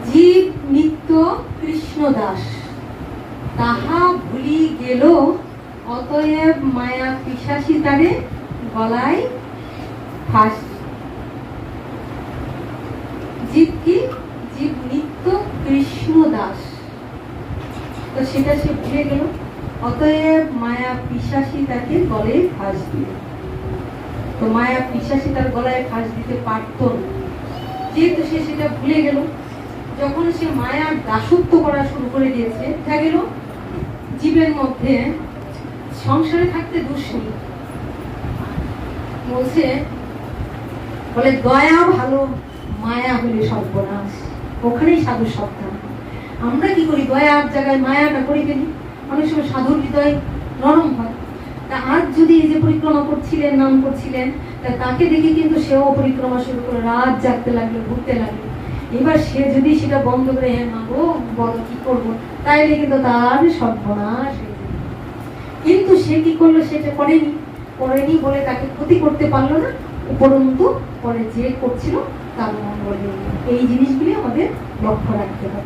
জীব নিত্য কৃষ্ণ দাস, তাহা ভুলি গেল, অতএব মায়া পিশাচী তারে গলায় ফাঁস। জীব কি? জীব নিত্য কৃষ্ণ দাস, তো সেটা সে ভুলে গেল, অতএব মায়া পিশাচী তাকে গলায় ফাঁস দিল। তো মায়া পিশাচী তার গলায় ফাঁস দিতে পারত না, যেহেতু সে সেটা ভুলে গেল। যখন সে মায়ার দাসত্ব করা শুরু করে দিয়েছে, দেখা গেল জীবের মধ্যে সংসারে থাকতে দুষ্ণী বলছে, বলে দয়া ভালো, মায়া হলে সর্বনাশ। ওখানেই সাধু সাবধান। আমরা কি করি? দয়ার জায়গায় মায়াটা করে ফেলি। অনেক সময় সাধুর হৃদয় নরম হয়। তা আজ যদি এই যে পরিক্রমা করছিলেন, নাম করছিলেন, তা তাকে দেখে কিন্তু সেও পরিক্রমা শুরু করে রাত জাগতে লাগলো, ঘুরতে লাগলো। এবার সে যদি সেটা বন্ধ করে, হ্যাঁ মাগো বলো কি করবো, তাইলে কিন্তু তার সর্বনাশ। কিন্তু সে কি করলো? সেটা করেনি বলে তাকে ক্ষতি করতে পারলো না, উপরন্তু পরে যে করছিল তার মঙ্গল। এই জিনিসগুলি আমাদের লক্ষ্য রাখতে হবে।